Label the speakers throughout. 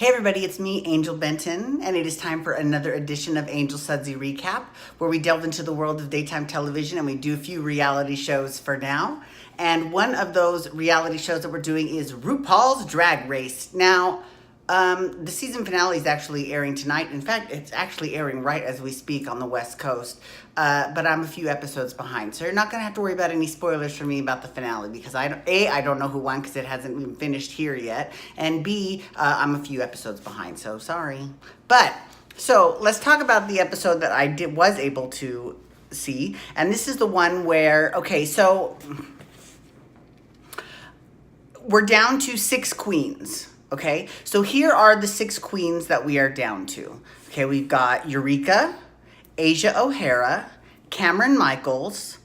Speaker 1: Hey everybody, it's me, Angel Benton, and it is time for another edition of Angel Sudsy Recap, where we delve into the world of daytime television and we do a few reality shows for now. And one of those reality shows that we're doing is RuPaul's Drag Race. Now, the season finale is actually airing tonight. In fact, it's actually airing right as we speak on the West Coast. But I'm a few episodes behind. So you're not going to have to worry about any spoilers from me about the finale because I don't know who won because it hasn't even finished here yet. And B, I'm a few episodes behind. So sorry. But, so let's talk about the episode that I was able to see. And this is the one where, okay, so we're down to 6 queens. Okay, so here are the 6 queens that we are down to. Okay, we've got Eureka, Asia O'Hara, Kameron Michaels,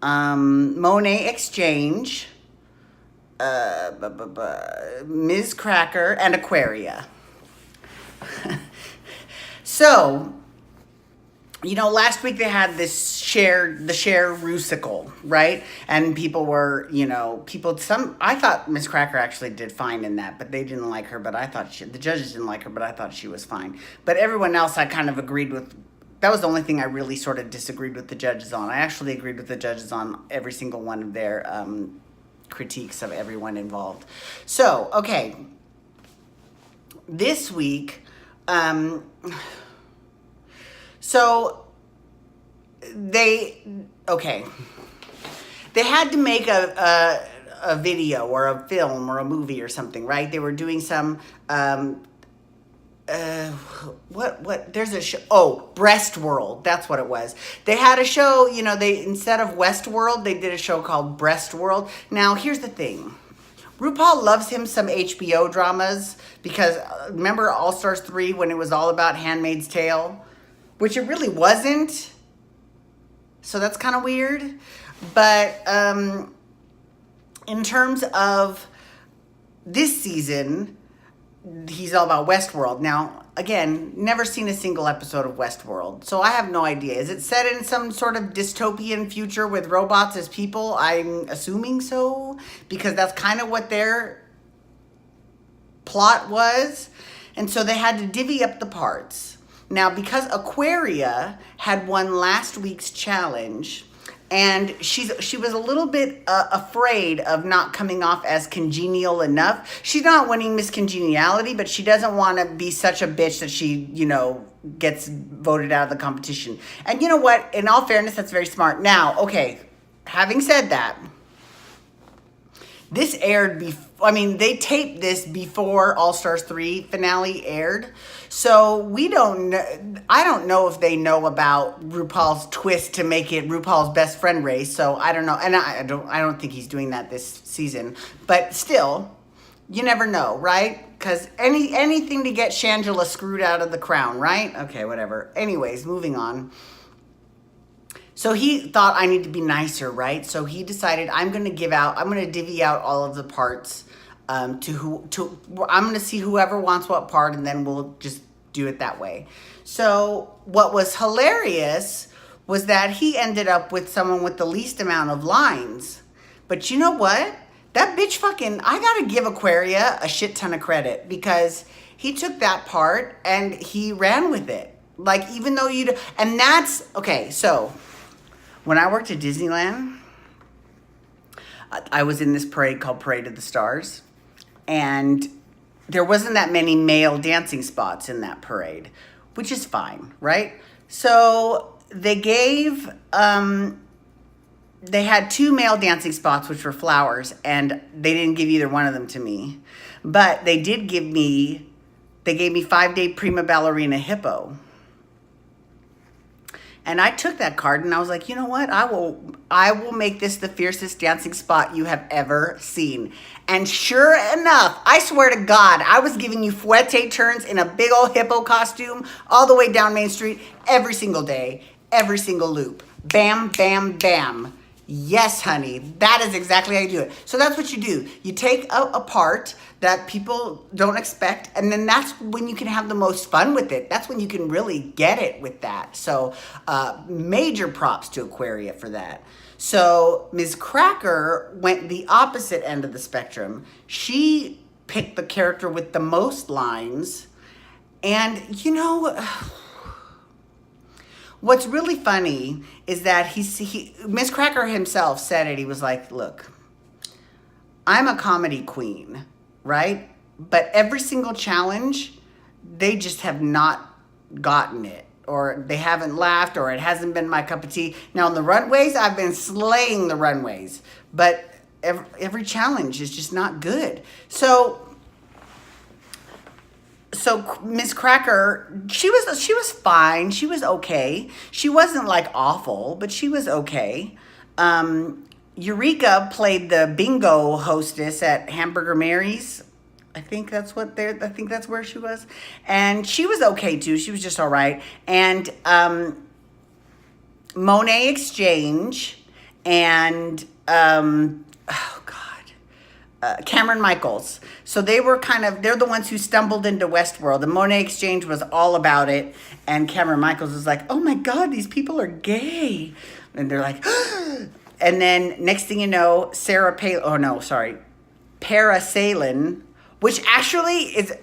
Speaker 1: Monet X Change, Miz Cracker, and Aquaria. So, you know, last week they had this the share Rusical, right? And people were, you know, I thought Miss Cracker actually did fine in that, but they didn't like her, but I thought the judges didn't like her, but I thought she was fine. But everyone else I kind of agreed with. That was the only thing I really sort of disagreed with the judges on. I actually agreed with the judges on every single one of their critiques of everyone involved. So, okay. This week, so they had to make a video or a film or a movie or something, right? They were doing some there's a show, BreastWorld, that's what it was. They had a show, you know, instead of Westworld, they did a show called BreastWorld. Now, here's the thing. RuPaul loves him some HBO dramas because remember All Stars 3 when it was all about Handmaid's Tale? Which it really wasn't. So that's kind of weird. But in terms of this season, he's all about Westworld. Now, again, never seen a single episode of Westworld. So I have no idea. Is it set in some sort of dystopian future with robots as people? I'm assuming so. Because that's kind of what their plot was. And so they had to divvy up the parts. Now, because Aquaria had won last week's challenge, and she was a little bit afraid of not coming off as congenial enough. She's not winning Miss Congeniality, but she doesn't want to be such a bitch that she, you know, gets voted out of the competition. And you know what? In all fairness, that's very smart. Now, okay, having said that, this aired they taped this before All Stars 3 finale aired. So I don't know if they know about RuPaul's twist to make it RuPaul's best friend race. So I don't know. And I don't think he's doing that this season. But still, you never know, right? Because anything to get Shangela screwed out of the crown, right? Okay, whatever. Anyways, moving on. So he thought I need to be nicer, right? So he decided I'm going to divvy out all of the parts I'm going to see whoever wants what part and then we'll just do it that way. So what was hilarious was that he ended up with someone with the least amount of lines. But you know what? That bitch I got to give Aquaria a shit ton of credit because he took that part and he ran with it. Like, even though and that's, okay, so when I worked at Disneyland, I was in this parade called Parade of the Stars, and there wasn't that many male dancing spots in that parade, which is fine, right? So they gave, they had 2 male dancing spots, which were flowers, and they didn't give either one of them to me. But they gave me 5-day prima ballerina hippo. And I took that card and I was like, you know what? I will make this the fiercest dancing spot you have ever seen. And sure enough, I swear to God, I was giving you fouette turns in a big old hippo costume all the way down Main Street every single day, every single loop. Bam, bam, bam. Yes, honey, that is exactly how you do it. So that's what you do. You take a part that people don't expect, and then that's when you can have the most fun with it. That's when you can really get it with that. So major props to Aquaria for that. So Miz Cracker went the opposite end of the spectrum. She picked the character with the most lines. And, you know, what's really funny is that Miz Cracker himself said it. He was like, look, I'm a comedy queen, right? But every single challenge, they just have not gotten it. Or they haven't laughed, or it hasn't been my cup of tea. Now, on the runways, I've been slaying the runways. But every challenge is just not good. So Miz Cracker, she was fine. She was okay. She wasn't like awful, but she was okay. Eureka played the bingo hostess at Hamburger Mary's. I think that's where she was. And she was okay too. She was just all right. And Monet X Change and Kameron Michaels. So they're the ones who stumbled into BreastWorld. The Monet X Change was all about it. And Kameron Michaels was like, oh my God, these people are gay. And they're like, and then next thing you know, Parasailing, which is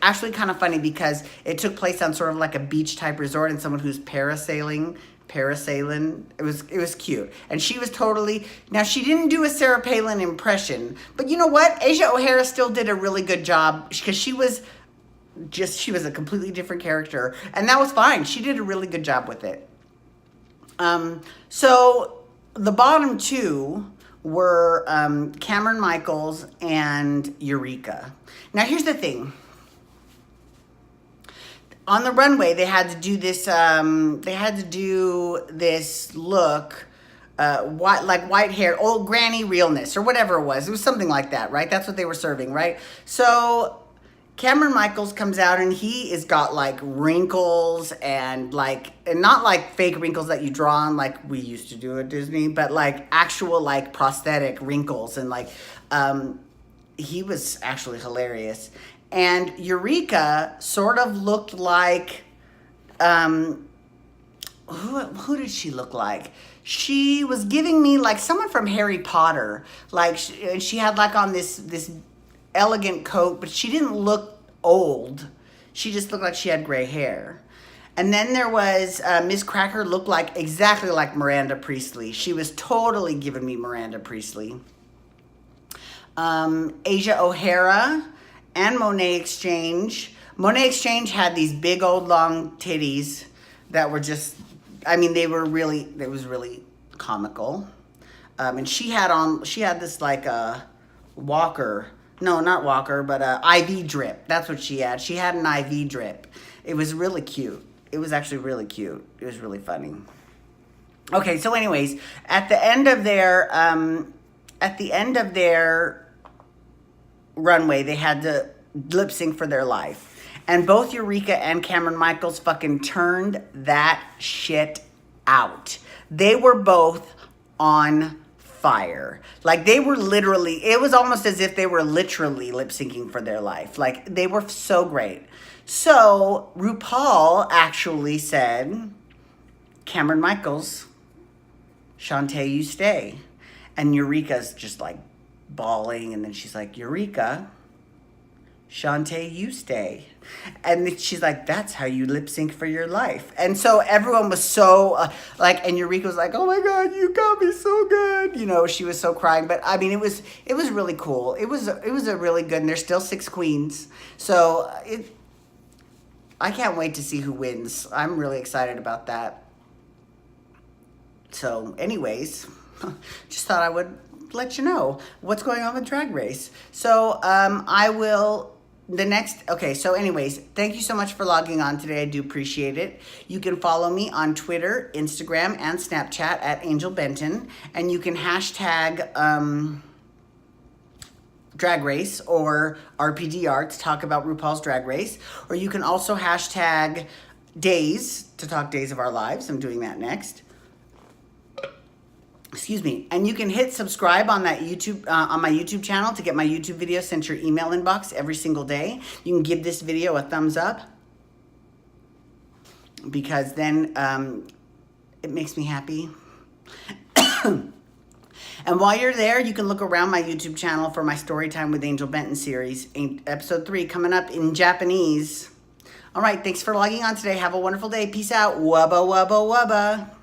Speaker 1: actually kind of funny because it took place on sort of like a beach type resort, and someone who's parasailing. It was cute. And she was now she didn't do a Sarah Palin impression, but you know what? Asia O'Hara still did a really good job because she was a completely different character, and that was fine. She did a really good job with it. So the bottom two were Kameron Michaels and Eureka. Now here's the thing. On the runway, they had to do this. Look, white hair, old granny realness, or whatever it was. It was something like that, right? That's what they were serving, right? So Kameron Michaels comes out, and he is got like wrinkles and not like fake wrinkles that you draw on like we used to do at Disney, but like actual like prosthetic wrinkles, and he was actually hilarious. And Eureka sort of looked like, who did she look like? She was giving me like someone from Harry Potter. Like she had like on this elegant coat, but she didn't look old. She just looked like she had gray hair. And then there was Miz Cracker, looked like exactly like Miranda Priestly. She was totally giving me Miranda Priestly. Asia O'Hara and Monet X Change. Monet X Change had these big old long titties that were just, it was really comical. And she had this like a Walker, no, not Walker, but IV drip. That's what she had. She had an IV drip. It was really cute. It was actually really cute. It was really funny. Okay, so anyways, at the end of their runway, they had to lip sync for their life. And both Eureka and Kameron Michaels fucking turned that shit out. They were both on fire. Like they were literally, it was almost as if they were literally lip syncing for their life. Like they were so great. So RuPaul actually said, Kameron Michaels, Shantae, you stay. And Eureka's just like bawling, and then she's like, Eureka, Shantae, you stay. And then she's like, that's how you lip sync for your life. And so everyone was so and Eureka was like, oh my God, you got me so good. You know, she was so crying. But it was really cool. It was a really good, and there's still 6 queens. So I can't wait to see who wins. I'm really excited about that. So anyways, just thought I would let you know what's going on with Drag Race. So so anyways, thank you so much for logging on today. I do appreciate it. You can follow me on Twitter, Instagram, and Snapchat at Angel Benton, and you can hashtag Drag Race or RPDR to talk about RuPaul's Drag Race, or you can also hashtag Days to talk Days of Our Lives. I'm doing that next. Excuse me. And you can hit subscribe on that YouTube, on my YouTube channel to get my YouTube videos sent to your email inbox every single day. You can give this video a thumbs up because then it makes me happy. And while you're there, you can look around my YouTube channel for my Storytime with Angel Benton series, episode 3, coming up in Japanese. All right, thanks for logging on today. Have a wonderful day. Peace out. Wubba, wubba, wubba.